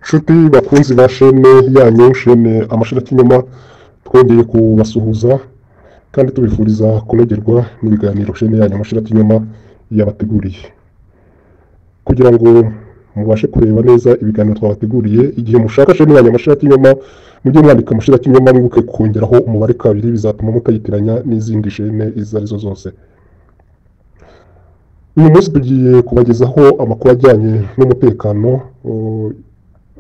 Nshuti bakunzi ba shene yanyu shene amashira kinyoma, twongeye kubasuhuza kandi tubifuriza kunogerwa n'ibiganiro shene yanyu amashira kinyoma yabateguriye, kugira ngo mubashe kureba neza ibiganiro twabateguriye. Igihe mushaka shene yanyu amashira kinyoma, mujye mwandika amashira kinyoma mwibuke kongeraho umubare 2, bizatuma mutayitiranya n'izindi shene izo arizo zose. Uyu munsi tugiye kubagezaho amakuru ajyanye n'umutekano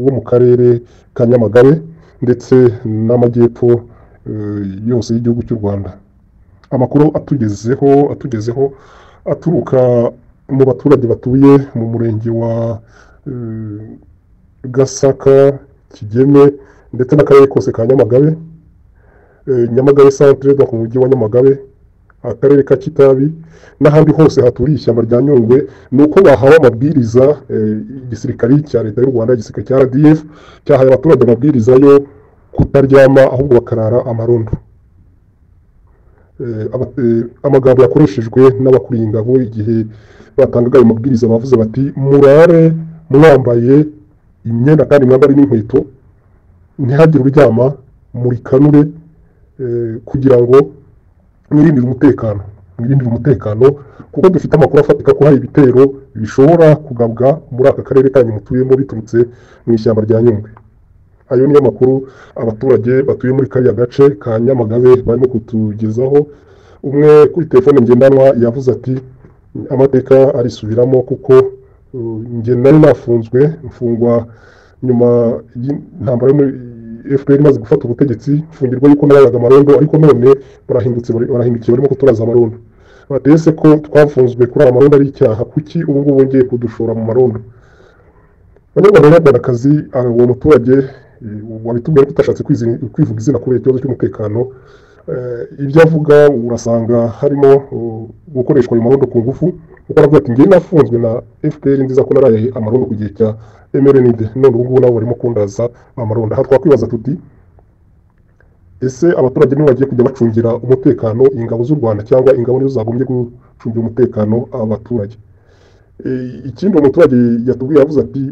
wo mu karere ka Nyamagabe ndetse n'amajyepfo yose y'igihugu cy'u Rwanda. Amakuru atugezeho aturuka mu baturage batuye mu murenge wa Gasaka, Kigeme ndetse n'akarere kose ka Nyamagabe, Nyamagabe centre mu mujyi wa Nyamagabe, akarere ka Kitabi n'ahandi hose haturiye ishyamba rya Nyungwe. Nuko bahawe amabwiriza, igisirikari cya leta y'u Rwanda, igisirikare cya RDF cyahaye abaturage amabwiriza yo kutaryama ahubwo bakarara amarondo. Amagambo yakoreshejwe n'abakuriye ingabo igihe batangaga ayo mabwiriza, bavuze bati murare mwambaye imyenda kandi mwambare n'inkweto, ntihagire uryama, murikanure kugira ngo mwirindire umutekano, kuko dufite amakuru afatika ko hari ibitero bishobora kugabwa muri aka karere kanyu mutuyemo biturutse mu ishyamba rya Nyungwe. Ayo niyo makuru abaturage batuye muri kariya gace ka Nyamagabe barimo kutugezaho. Umwe kuri telefone ngendanwa yavuze ati amateka arisubiramo, kuko njye nari nafunzwe, mfungwa nyuma y'intambara yo FPR imaze gufata ubutegetsi, mfungirwa yuko nabaga amarondo, ariko none barahindukiye barimo kuturaza amarondo. Batese ko twafunzwe kuri amarondo ari icyaha, kuki ubu ngubu ngiye kudushora mu marondo? Abanyarwandakazi, uwo muturage wabitubwiye ko utashatse kwivuga izina kubera ikibazo cy'umutekano. Ibyo avuga urasanga harimo gukoreshwa ayo marondo ku ngufu, kuko aravuga ati ngiye nafunzwe na FPR nziza ko naraye amarondo ku gihe cya MRND, none ubu ngubu nabo barimo kundaza amarondo. Aha twakwibaza tuti ese abaturage nibo bagiye kujya bacungira umutekano ingabo z'u Rwanda, cyangwa ingabo nizo zagombye gucungira umutekano abaturage? Ikindi umuturage yatubwiye yavuze ati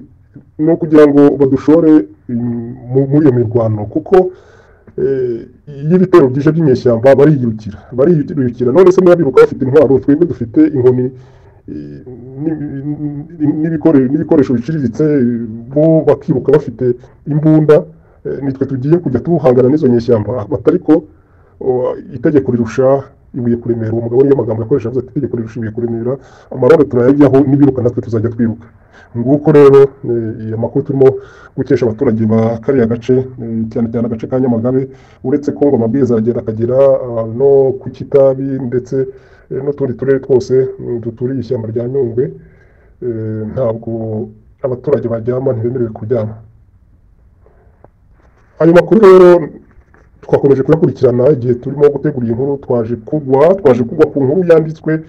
no kugira ngo badushore muri iyo mirwano, kuko iyo ibitero byije by'inyeshyamba bariyirukira. None se niba biruka bafite intwaro, twebwe dufite inkoni n'ibikoresho biciriritse, bo bakiruka bafite imbunda, nitwe tugiye kujya tuhangana n'izo nyeshyamba? Batariko itegeko rirusha ibuye kuremera. Uwo mugabo niyo magambo yakoresha, avuze ati itegeko rirusha ibuye kuremera, amarondo turayajyaho, nibiruka natwe tuzajya twiruka. Nguko rero amakuru turimo gukesha abaturage ba kariya gace, cyane cyane agace ka Nyamagabe. Uretse ko ngo amabwiriza aragenda akagera no ku Kitabi ndetse n'utundi turere twose duturiye ishyamba rya Nyungwe, ntabwo abaturage baryama, ntibemerewe kuryama. Ayo makuru rero twakomeje kuyakurikirana. Igihe turimo gutegura iyi nkuru twaje kugwa ku nkuru yanditswe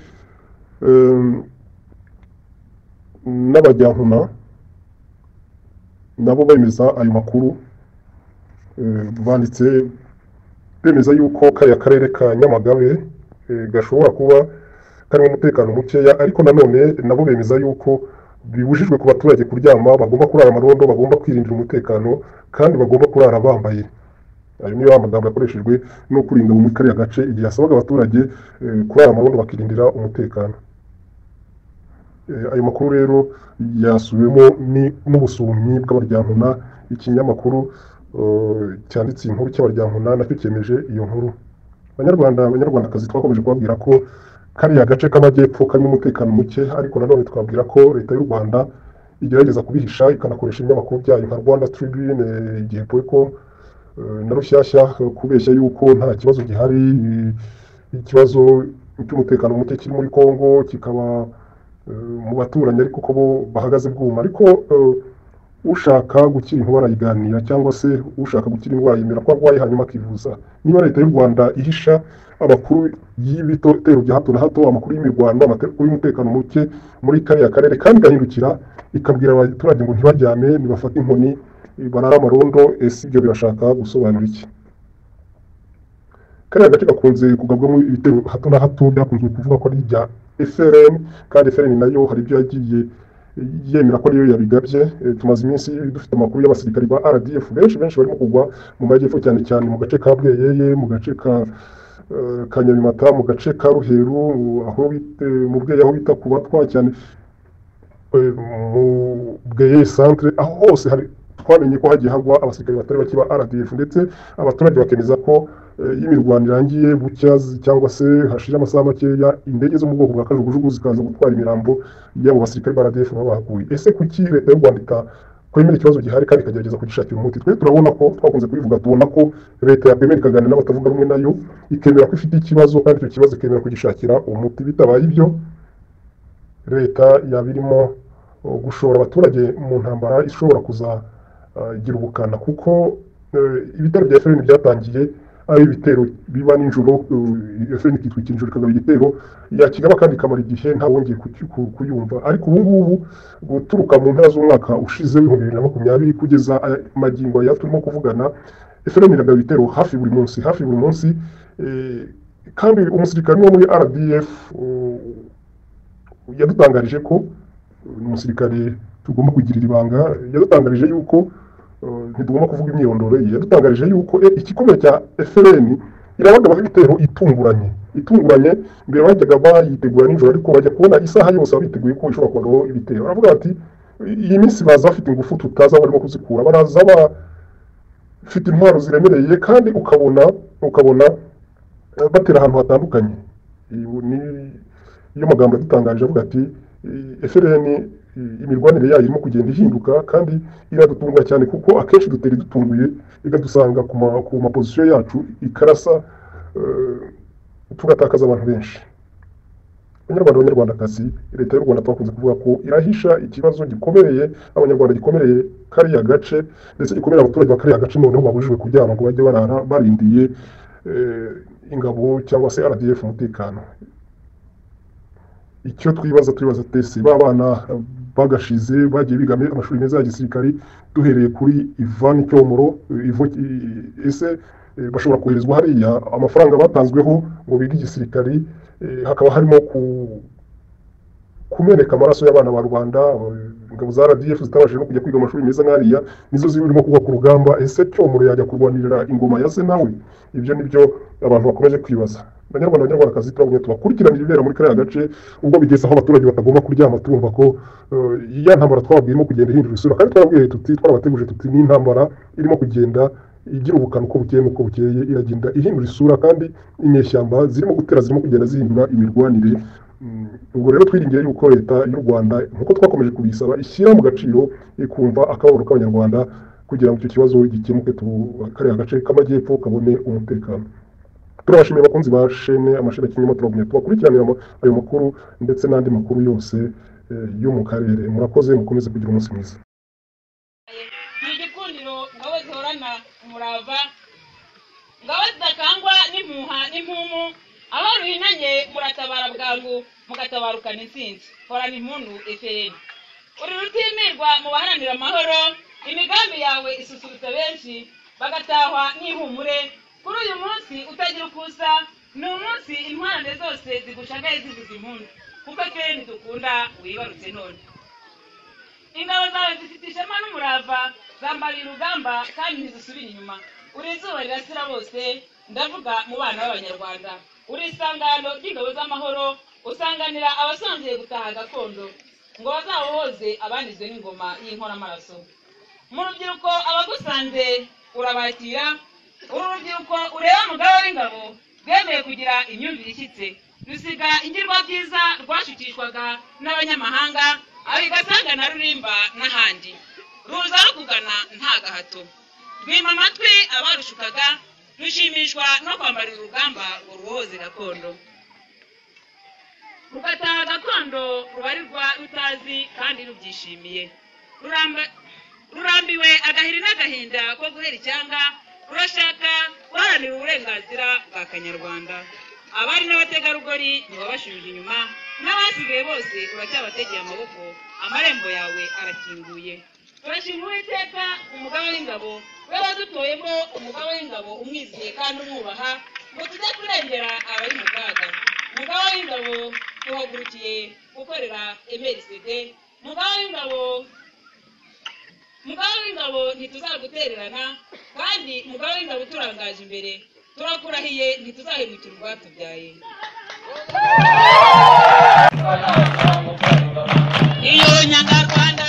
n'abajyankuna, nabo bemeza ayo makuru. Banditse bemeza yuko kariya karere ka Nyamagabe gashobora kuba karimo umutekano mukeya, ariko nanone nabo bemeza yuko bibujijwe ku baturage kuryama, bagomba kurara amarondo, bagomba kwirindira umutekano kandi bagomba kurara bambaye. Ayo niyo amagambo yakoreshejwe no kurinda mu kariya gace, igihe yasabaga abaturage kurara amarondo bakirindira umutekano. Ayo makuru rero yasubiwemo n'ubusumyi bw'abaryankuna. Ikinyamakuru cyanditse inkuru cy'abaryankuna nacyo cyemeje iyo nkuru. Abanyarwandakazi, twakomeje kubabwira ko kariya gace k'amajyepfo karimo umutekano muke, ariko nanone twabwira ko leta y'u Rwanda igerageza kubihisha, ikanakoresha ibinyamakuru byayo nka Rwanda Tribune, Igihe.com na Rushyashya, kubeshya yuko nta kibazo gihari. Ikibazo cy'umutekano muke kiri muri Kongo kikaba mu baturanyi, ariko ko bo bahagaze bwuma. Ariko ushaka gukira inkuba arayiganira, cyangwa se ushaka gukira indwara yemera ko arwaye hanyuma akivuza. Niba leta y'u Rwanda ihisha amakuru y'ibitero bya hato na hato, amakuru y'imirwano, amakuru y'umutekano muke muri kariya karere, kandi igahindukira ikabwira abaturage ngo ntibaryame, nibafate inkoni, barara amarondo, ese ibyo birashaka gusobanura iki? Kariya gace gakunze kugabwamo ibitero hato na hato, byakunze kuvuga ko ari ibya FRN, kandi FRN nayo hari ibyo yagiye yemera ko ariyo yabigabye. Tumaze iminsi dufite amakuru y'abasirikari ba RDF benshi barimo kugwa mu majyepfo cyane cyane mu gace ka Bweyeye, mu gace ka Nyabimata, mu gace ka Ruheru, aho mu Bweyeye aho bita ku Batwa cyane, mu Bweyeye centre, aho hose hari twamenye ko hagiye hagwa abasirikari batari bake ba RDF, ndetse abaturage bakemeza ko imirwano irangiye bucya cyangwa se hashira amasaha makeya indege zo mu bwoko bwa kajugujugu zikaza gutwara imirambo y'abo basirikari ba RDF babahaguye. Ese kuki leta y'u Rwanda kwemera ikibazo gihari kandi ikagerageza kugishakira umuti? Twe turabona ko twakunze kubivuga, tubona ko leta yakwemera ikaganira n'abatavuga rumwe nayo, ikemera ko ifite ikibazo kandi icyo kibazo ikemera kugishakira umuti. Bitabaye ibyo leta yabirimo gushora abaturage mu ntambara ishobora kuzagira ubukana, kuko ibitero bya FRN byatangiye ari ibitero biba nijoro, FRN ikitwikira ijoro ikagaba igitero yakigaba kandi ikamara igihe nta wongeye kuyumva. Ariko ubu ngubu guturuka mu mpera z'umwaka ushize w'ibihumbi 2020 kugeza magingo ya turimo kuvugana, FRN iragaba ibitero hafi buri munsi, kandi umusirikare wo muri RDF yadutangarije ko umusirikare tugomba kugirira ibanga, yadutangarije yuko ntitugomba kuvuga imyirondoro ye, yadutangarije yuko igikomeye cya FRN irabagaba ibitero itunguranye. Mbere bajyaga bayitegura nijoro, ariko bajya kubona isaha yose babiteguye ko ishobora kubagaho ibitero. Aravuga ati iyi minsi baza bafite ingufu tutaza barimo kuzikura, baraza bafite intwaro ziremereye, kandi ukabona batera ahantu hatandukanye. Iyo magambo yadutangarije avuga ati FRN imirwanire yayo irimo kugenda ihinduka kandi iradutunga cyane, kuko akenshi dutera idutunguye ikadusanga ku mapozisiyo yacu ikarasa, tugatakaza abantu benshi. Abanyarwandakazi, leta y'u Rwanda twakunze kuvuga ko irahisha ikibazo gikomereye abanyarwanda, gikomereye kariya gace, ndetse gikomereye abaturage bakariya gace, noneho babujijwe kuryama ngo bajye barara barindiye ingabo cyangwa se RDF umutekano. Icyo twibaza tese b'abana bagashize bagiye biga amashuri meza ya gisirikari, duhereye kuri Ivan Cyomoro, ese bashobora koherezwa hariya, amafaranga batanzweho ngo bige igisirikari, hakaba harimo kumeneka amaraso y'abana ba rubanda. Ingabo za RDF zitabashije no kujya kwiga amashuri meza nk'ariya, nizo zirimo kugwa ku rugamba. Ese Cyomoro yajya kurwanirira ingoma ya se nawe? Ibyo nibyo abantu bakomeje kwibaza. Abanyarwandakazi turabonye tubakurikiranira ibibera muri kariya gace, ubwo bigeze aho abaturage batagomba kuryama, turumva ko ya ntambara twababwirimo kugenda ihindura isura, kandi twababwiye twarabateguje tuti ni intambara irimo kugenda igira ubukana uko bukeye iragenda ihindura isura, kandi inyeshyamba zirimo kugenda zihindura imirwanire. Ubwo rero twiringiye yuko leta y'u Rwanda, nkuko twakomeje kubisaba, ishyira mu gaciro ikumva akababaro k'abanyarwanda kugira ngo icyo kibazo gikemuke, kariya gace k'amajyepfo kabone umutekano. Turabashimiye abakunzi ba shene amashene kinyuma, turagumye tubakurikiranira ayo makuru ndetse n'andi makuru yose yo mu karere. Murakoze, mukomeze kugira umunsi mwiza. Igikundiro ngabo zihorana umurava, ngabo zidakangwa n'impuha n'impumu, aho ruhinanye muratabara bwangu mugatabarukana intsinzi. Horana impundu FRN, uri rutimirwa mu baharanira amahoro, imigambi yawe isusurutsa benshi bagatahwa n'ihumure. Kuri uyu munsi utagira ukusa, ni umunsi intwarane zose zigushagaye zivuza impundu, kuko FRN dukunda wibarutse none. Ingabo zawe zifite ishema n'umurava, zambarira urugamba kandi ntizisubira inyuma. Uri izuba rirasira bose, ndavuga mu bana b'abanyarwanda. Uri isangano ry'ingabo z'amahoro, usanganira abasonzeye gutaha gakondo, ngo bazabohoze abanizwe n'ingoma y'inkoramaraso. Mu rubyiruko abagusanze urabakira, urubyiruko ureba mugabo w'ingabo rwemeye kugira imyumvire ishyitse, rusiga ingirwa byiza rwashukishwaga n'abanyamahanga, abigasanga na Rurimba n'ahandi, ruza rukugana nta gahato, rwima amatwi abarushukaga, rushimishwa no kwambarira urugamba ngo ruhoze gakondo. Rugataha gakondo rubarirwa rutazi kandi rubyishimiye, rurambiwe agahiri n'agahinda ko guhera icyanga, urashaka guharanira uburenganzira bwa Kanyarwanda. Abari n'abategarugori ntibabashubije inyuma, n'abasigaye bose uracyabategeye amaboko, amarembo yawe arakinguye. Turashima Uwiteka umugaba w'ingabo, we wadutoyemo umugaba w'ingabo umwizeye kandi umwubaha, ngo tujye kurengera abari mu kaga. Umugaba w'ingabo tuhagurukiye gukorera MRCD mugabo w'ingabo ntituzagutererana kandi mugabo w'ingabo turangaje imbere turakurahiye ntituzahemukira urwatubyaye. Iyo Nyarwanda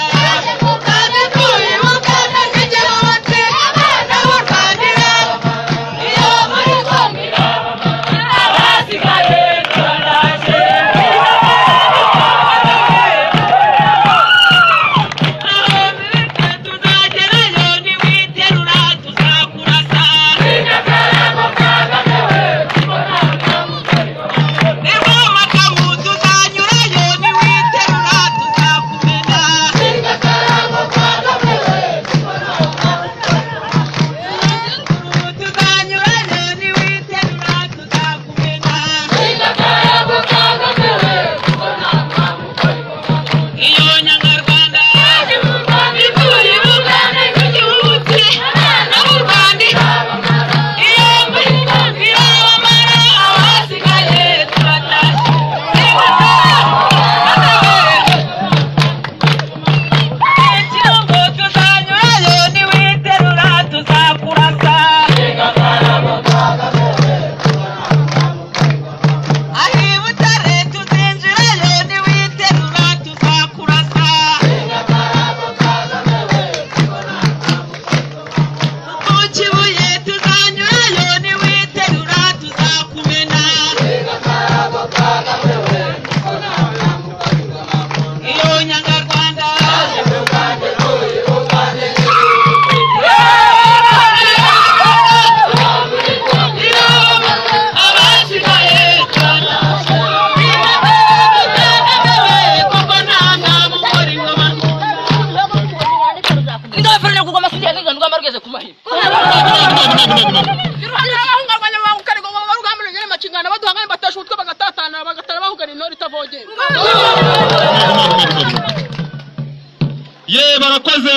ye barakoze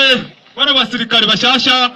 bana basirikare bashasha